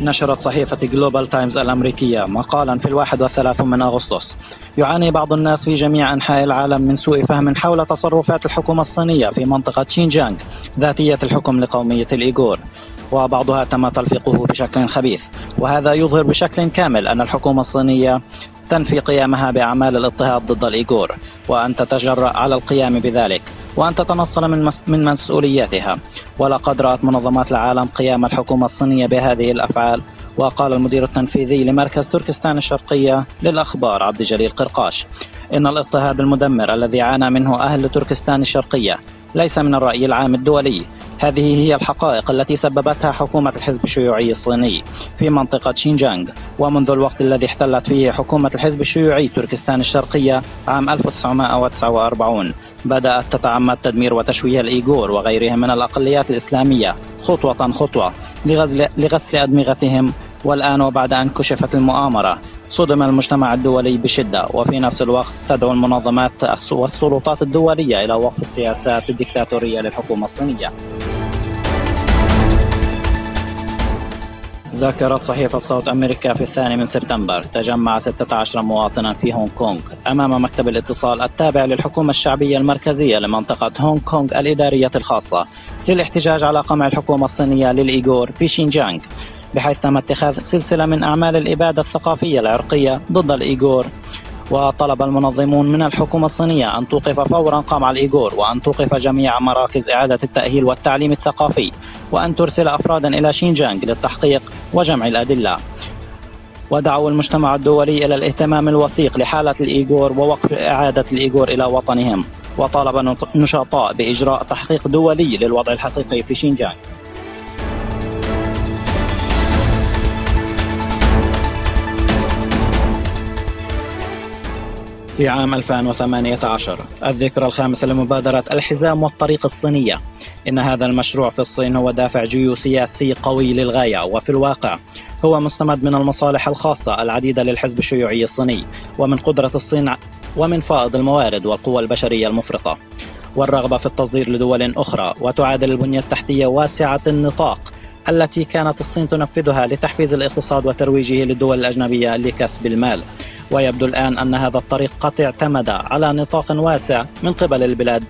نشرت صحيفة جلوبال تايمز الأمريكية مقالا في 31 من أغسطس. يعاني بعض الناس في جميع أنحاء العالم من سوء فهم حول تصرفات الحكومة الصينية في منطقة شينجيانغ ذاتية الحكم لقومية الإيغور، وبعضها تم تلفيقه بشكل خبيث، وهذا يظهر بشكل كامل أن الحكومة الصينية تنفي قيامها بأعمال الاضطهاد ضد الإيغور، وأن تتجرأ على القيام بذلك، وأن تتنصل من مسؤولياتها. ولقد رأت منظمات العالم قيام الحكومة الصينية بهذه الأفعال. وقال المدير التنفيذي لمركز تركستان الشرقية للأخبار عبد الجليل قرقاش إن الاضطهاد المدمر الذي عانى منه أهل تركستان الشرقية ليس من الرأي العام الدولي. هذه هي الحقائق التي سببتها حكومة الحزب الشيوعي الصيني في منطقة شينجيانغ. ومنذ الوقت الذي احتلت فيه حكومة الحزب الشيوعي تركستان الشرقية عام 1949 بدأت تتعمد تدمير وتشويه الإيغور وغيرهم من الأقليات الإسلامية خطوة خطوة لغسل أدمغتهم. والآن وبعد أن كشفت المؤامرة صدم المجتمع الدولي بشدة، وفي نفس الوقت تدعو المنظمات والسلطات الدولية إلى وقف السياسات الدكتاتورية للحكومة الصينية. ذكرت صحيفة صوت أمريكا في 2 من سبتمبر تجمع 16 مواطنا في هونغ كونغ أمام مكتب الاتصال التابع للحكومة الشعبية المركزية لمنطقة هونغ كونغ الإدارية الخاصة للاحتجاج على قمع الحكومة الصينية للإيغور في شينجيانغ، بحيث تم اتخاذ سلسلة من أعمال الإبادة الثقافية العرقية ضد الإيغور. وطلب المنظمون من الحكومة الصينية أن توقف فورا قمع الإيغور، وأن توقف جميع مراكز إعادة التأهيل والتعليم الثقافي، وأن ترسل أفرادا إلى شينجيانغ للتحقيق وجمع الأدلة. ودعوا المجتمع الدولي إلى الاهتمام الوثيق لحالة الإيغور ووقف إعادة الإيغور إلى وطنهم. وطالب النشطاء بإجراء تحقيق دولي للوضع الحقيقي في شينجيانغ. في عام 2018 الذكرى الخامسة لمبادرة الحزام والطريق الصينية. إن هذا المشروع في الصين هو دافع جيوسياسي قوي للغاية، وفي الواقع هو مستمد من المصالح الخاصة العديدة للحزب الشيوعي الصيني، ومن قدرة الصين ومن فائض الموارد والقوى البشرية المفرطة والرغبة في التصدير لدول أخرى، وتعادل البنية التحتية واسعة النطاق التي كانت الصين تنفذها لتحفيز الاقتصاد وترويجه للدول الأجنبية لكسب المال. ويبدو الآن أن هذا الطريق قد اعتمد على نطاق واسع من قبل البلاد.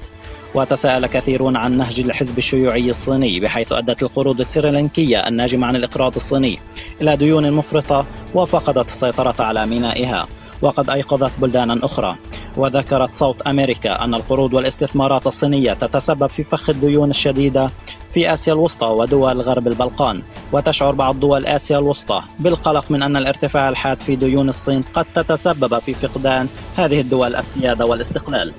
وتساءل كثيرون عن نهج الحزب الشيوعي الصيني، بحيث أدت القروض السريلانكية الناجمة عن الإقراض الصيني إلى ديون مفرطة وفقدت السيطرة على مينائها، وقد أيقظت بلدانا أخرى. وذكرت صوت أمريكا أن القروض والاستثمارات الصينية تتسبب في فخ الديون الشديدة في آسيا الوسطى ودول غرب البلقان. وتشعر بعض دول آسيا الوسطى بالقلق من أن الارتفاع الحاد في ديون الصين قد تتسبب في فقدان هذه الدول السيادة والاستقلال.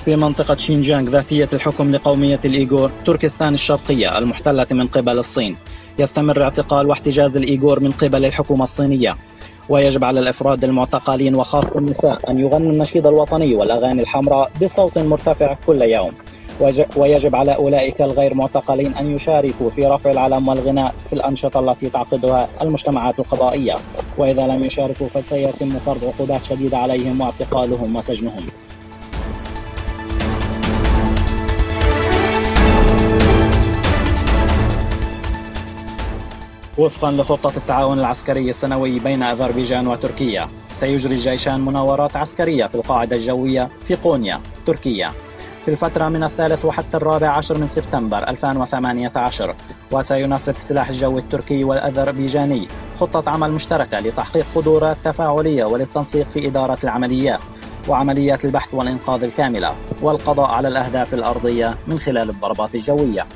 في منطقة شينجيانغ ذاتية الحكم لقومية الإيغور تركستان الشرقية المحتلة من قبل الصين، يستمر اعتقال واحتجاز الإيغور من قبل الحكومة الصينية. ويجب على الأفراد المعتقلين وخاصة النساء أن يغنوا النشيد الوطني والأغاني الحمراء بصوت مرتفع كل يوم. ويجب على أولئك الغير معتقلين أن يشاركوا في رفع العلم والغناء في الأنشطة التي تعقدها المجتمعات القضائية، وإذا لم يشاركوا فسيتم فرض عقوبات شديدة عليهم واعتقالهم وسجنهم. وفقا لخطة التعاون العسكري السنوي بين أذربيجان وتركيا، سيجري الجيشان مناورات عسكرية في القاعدة الجوية في قونيا تركيا في الفترة من 3 وحتى 14 من سبتمبر 2018. وسينفذ السلاح الجوي التركي والأذربيجاني خطة عمل مشتركة لتحقيق قدرات تفاعلية وللتنسيق في إدارة العمليات وعمليات البحث والإنقاذ الكاملة والقضاء على الأهداف الأرضية من خلال الضربات الجوية.